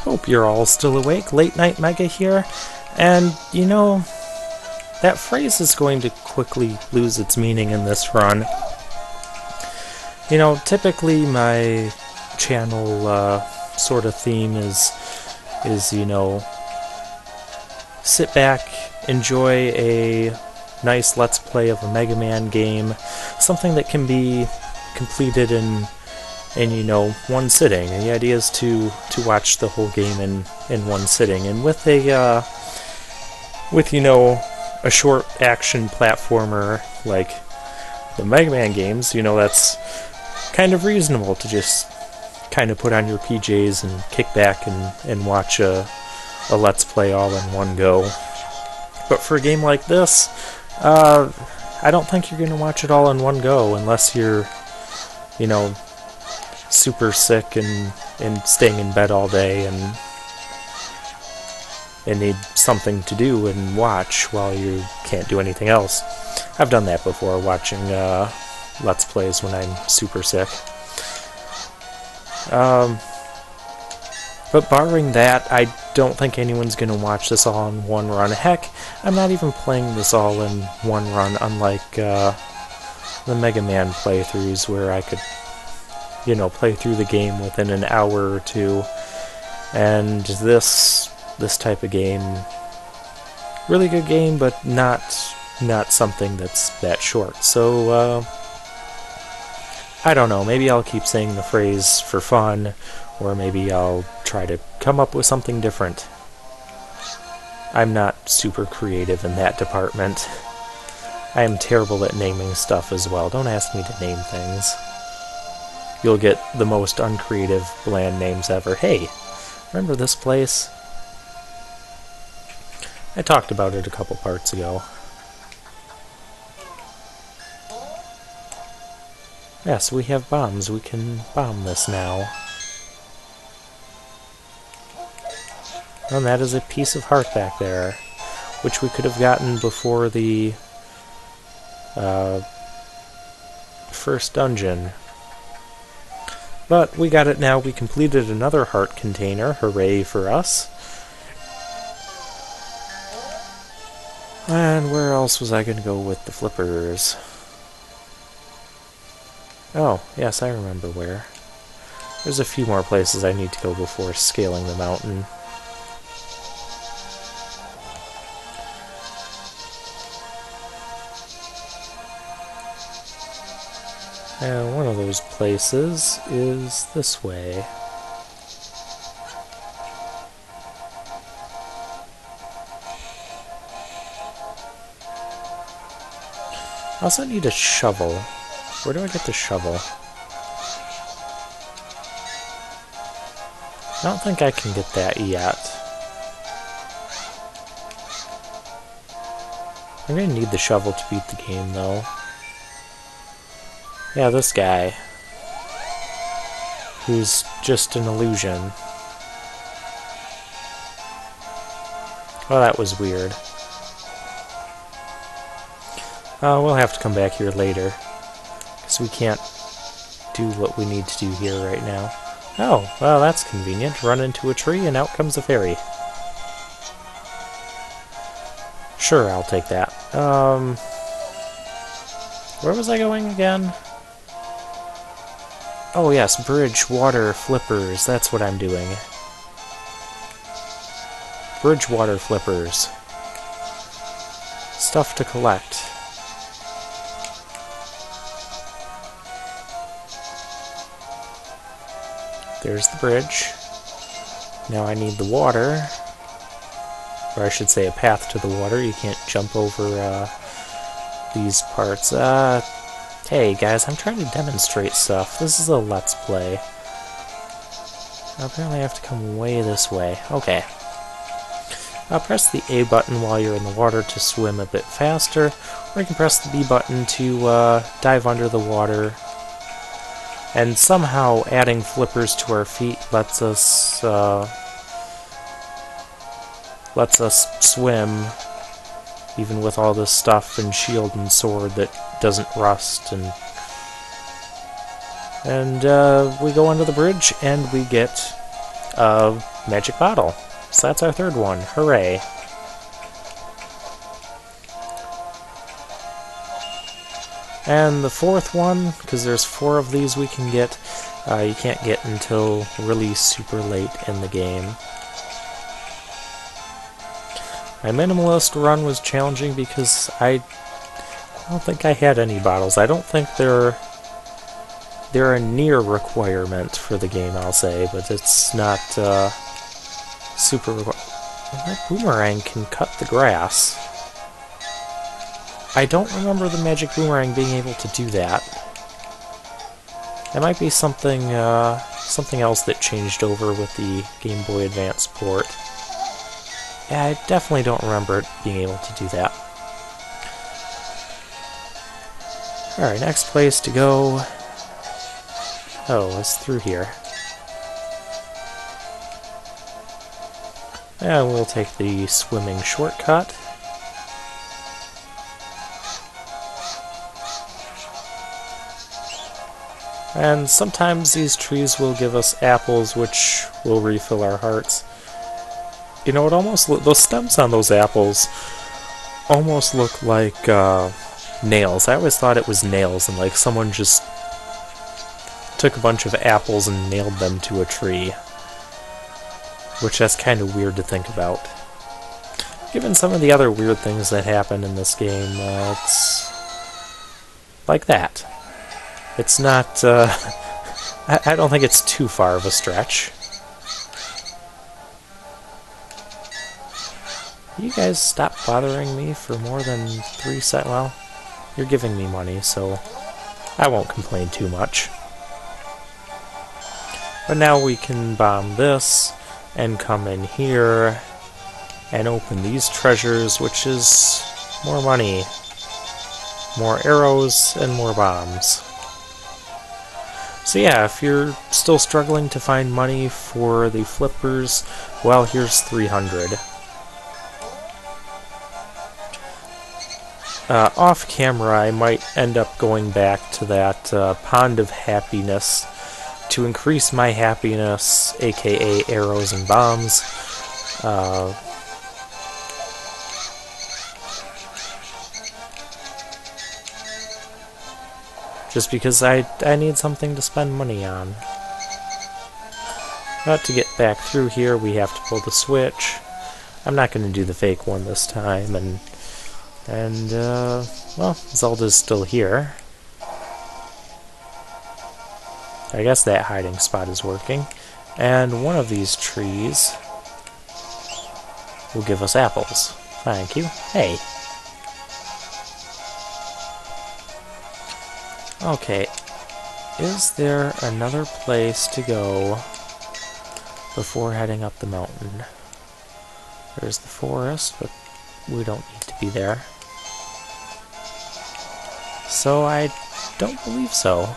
Hope you're all still awake. Late Night Mega here. And, you know, that phrase is going to quickly lose its meaning in this run. You know, typically my channel sort of theme is, you know, sit back, enjoy a nice Let's Play of a Mega Man game, something that can be completed in you know, one sitting. And the idea is to watch the whole game in one sitting. And with a you know, a short action platformer like the Mega Man games, you know, that's kind of reasonable to just kind of put on your PJs and kick back and watch a Let's Play all in one go. But for a game like this, I don't think you're going to watch it all in one go unless you're, you know, super sick and staying in bed all day and need something to do and watch while you can't do anything else. I've done that before, watching Let's Plays when I'm super sick. But barring that, I don't think anyone's going to watch this all in one run. Heck, I'm not even playing this all in one run, unlike the Mega Man playthroughs where I could, you know, play through the game within an hour or two. And this type of game, really good game, but not something that's that short. So I don't know, maybe I'll keep saying the phrase for fun, or maybe I'll try to come up with something different. I'm not super creative in that department. I am terrible at naming stuff as well. Don't ask me to name things. You'll get the most uncreative, bland names ever. Hey, remember this place? I talked about it a couple parts ago. Yes, we have bombs. We can bomb this now. And that is a piece of heart back there, which we could have gotten before the first dungeon. But we got it now. We completed another heart container. Hooray for us. And where else was I going to go with the flippers? Oh, yes, I remember where. There's a few more places I need to go before scaling the mountain. And one of those places is this way. I also need a shovel. Where do I get the shovel? I don't think I can get that yet. I'm gonna need the shovel to beat the game, though. Yeah, this guy. Who's just an illusion. Oh, that was weird. We'll have to come back here later, because we can't do what we need to do here right now. Oh, well, that's convenient. Run into a tree and out comes a fairy. Sure, I'll take that. Where was I going again? Oh yes, bridge, water, flippers. That's what I'm doing. Bridge, water, flippers. Stuff to collect. There's the bridge. Now I need the water. Or I should say a path to the water. You can't jump over these parts. Hey guys, I'm trying to demonstrate stuff. This is a Let's Play. Apparently I have to come way this way. Okay. Press the A button while you're in the water to swim a bit faster, or you can press the B button to dive under the water. And somehow adding flippers to our feet lets us swim, even with all this stuff and shield and sword that doesn't rust. And we go under the bridge and we get magic bottle. So that's our third one. Hooray. And the fourth one, because there's 4 of these we can get, you can't get until really super late in the game. My minimalist run was challenging because I don't think I had any bottles. I don't think they're a near requirement for the game, I'll say, but it's not super required. That boomerang can cut the grass. I don't remember the magic boomerang being able to do that. That might be something something else that changed over with the Game Boy Advance port. Yeah, I definitely don't remember it being able to do that. Alright, next place to go. Oh, it's through here. Yeah, we'll take the swimming shortcut. And sometimes these trees will give us apples, which will refill our hearts. You know, it almost those stems on those apples almost look like nails. I always thought it was nails, and like someone just took a bunch of apples and nailed them to a tree. Which that's kind of weird to think about. Given some of the other weird things that happen in this game, it's like that. It's not, I don't think it's too far of a stretch. You guys stop bothering me for more than 3 seconds. Well, you're giving me money, so I won't complain too much. But now we can bomb this, and come in here, and open these treasures, which is more money, more arrows, and more bombs. So yeah, if you're still struggling to find money for the flippers, well, here's 300. Off camera, I might end up going back to that pond of happiness to increase my happiness, aka arrows and bombs. Just because I need something to spend money on. But to get back through here, we have to pull the switch. I'm not going to do the fake one this time, and well, Zelda's still here. I guess that hiding spot is working. And one of these trees will give us apples. Thank you. Hey. Okay. Is there another place to go before heading up the mountain? There's the forest, but we don't need to be there. So I don't believe so.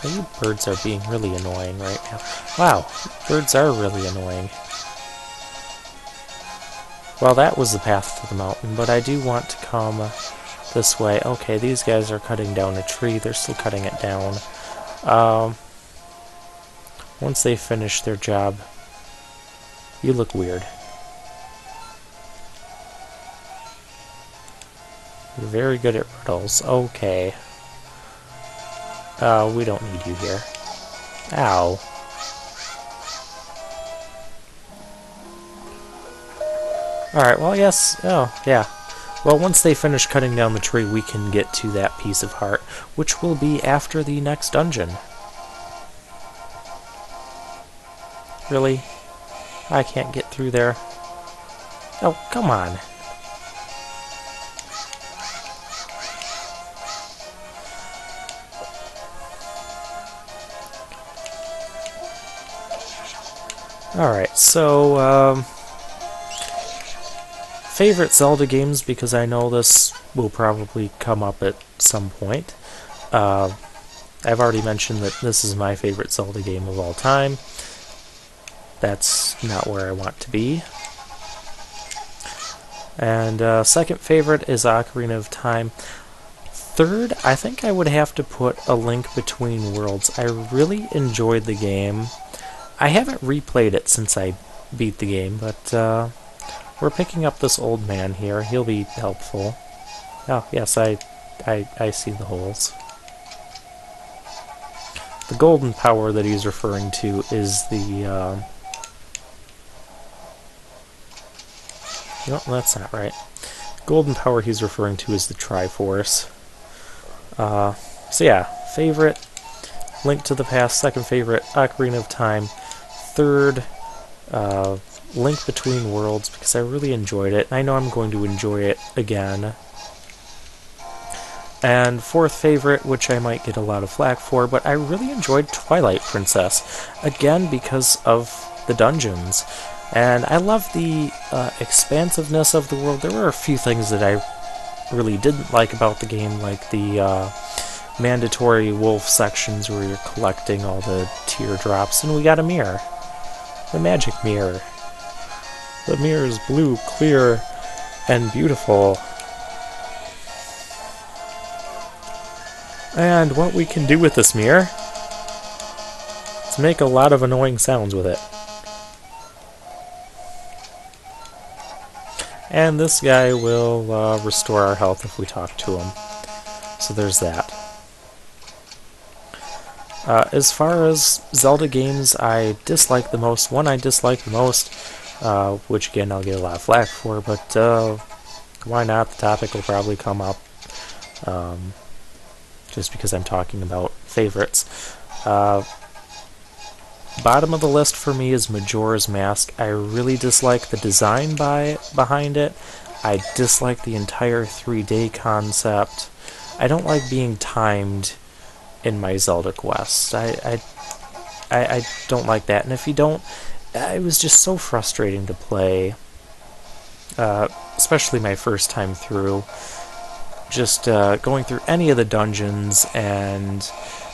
You birds are being really annoying right now. Wow, birds are really annoying. Well, that was the path to the mountain, but I do want to come this way. Okay, these guys are cutting down a tree. They're still cutting it down. Once they finish their job, you look weird. You're very good at riddles. Okay. We don't need you here. Ow. Alright, well, yes. Oh, yeah. Well, once they finish cutting down the tree, we can get to that piece of heart, which will be after the next dungeon. Really? I can't get through there. Oh, come on. Alright, so, favorite Zelda games, because I know this will probably come up at some point. I've already mentioned that this is my favorite Zelda game of all time. That's not where I want to be. And second favorite is Ocarina of Time. Third, I think I would have to put A Link Between Worlds. I really enjoyed the game. I haven't replayed it since I beat the game, but we're picking up this old man here. He'll be helpful. Oh, yes, I see the holes. The golden power that he's referring to is the... No, that's not right. Golden power he's referring to is the Triforce. So yeah, favorite, Link to the Past. Second favorite, Ocarina of Time. Third, Link Between Worlds, because I really enjoyed it, and I know I'm going to enjoy it again. And fourth favorite, which I might get a lot of flack for, but I really enjoyed Twilight Princess, again because of the dungeons. And I love the expansiveness of the world. There were a few things that I really didn't like about the game, like the mandatory wolf sections where you're collecting all the teardrops, and we got a mirror. The magic mirror. The mirror is blue, clear, and beautiful. And what we can do with this mirror is make a lot of annoying sounds with it. And this guy will restore our health if we talk to him. So there's that. As far as Zelda games I dislike the most, one I dislike the most, which again I'll get a lot of flack for, but why not? The topic will probably come up just because I'm talking about favorites. Bottom of the list for me is Majora's Mask. I really dislike the design behind it. I dislike the entire 3-day concept. I don't like being timed in my Zelda quests. I don't like that. And if you don't, it was just so frustrating to play, especially my first time through. Just going through any of the dungeons and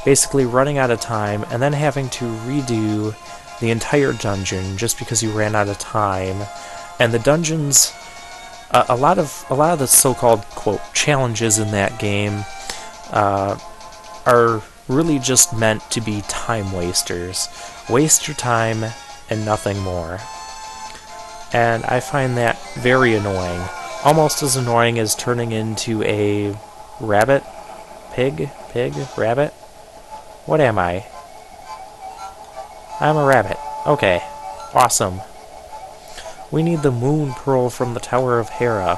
basically running out of time and then having to redo the entire dungeon just because you ran out of time. And the dungeons, a lot of the so-called quote challenges in that game are really just meant to be time wasters. Waste your time and nothing more. And I find that very annoying. Almost as annoying as turning into a rabbit? Pig? Rabbit? What am I? I'm a rabbit. Okay. Awesome. We need the Moon Pearl from the Tower of Hera,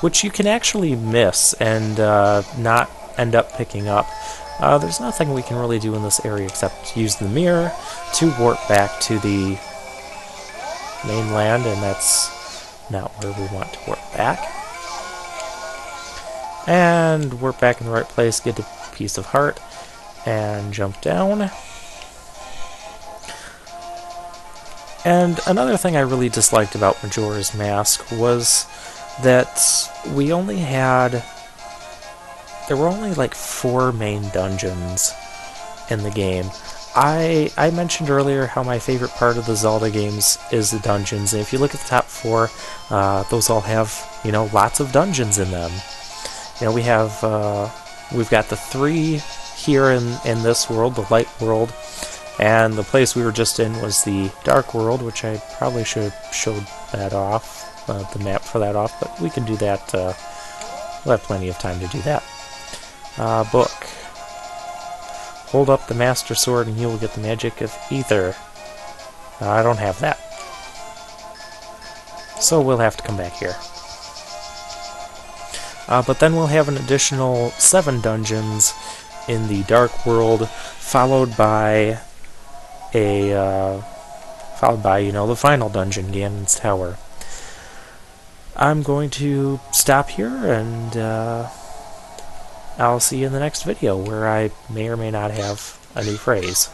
which you can actually miss and not end up picking up. There's nothing we can really do in this area except use the mirror to warp back to the mainland, and that's not where we want to warp back. And warp back in the right place, get a piece of heart, and jump down. And another thing I really disliked about Majora's Mask was that there were only like 4 main dungeons in the game. I mentioned earlier how my favorite part of the Zelda games is the dungeons, and if you look at the top 4, those all have, lots of dungeons in them. We've got the 3 here in this world, the light world, and the place we were just in was the dark world, which I probably should have showed that off, the map for that off, but we can do that, we'll have plenty of time to do that. Book. Hold up the Master Sword and you will get the magic of Ether. I don't have that. So we'll have to come back here. But then we'll have an additional 7 dungeons in the Dark World, followed by the final dungeon, Ganon's Tower. I'm going to stop here, and I'll see you in the next video, where I may or may not have a new phrase.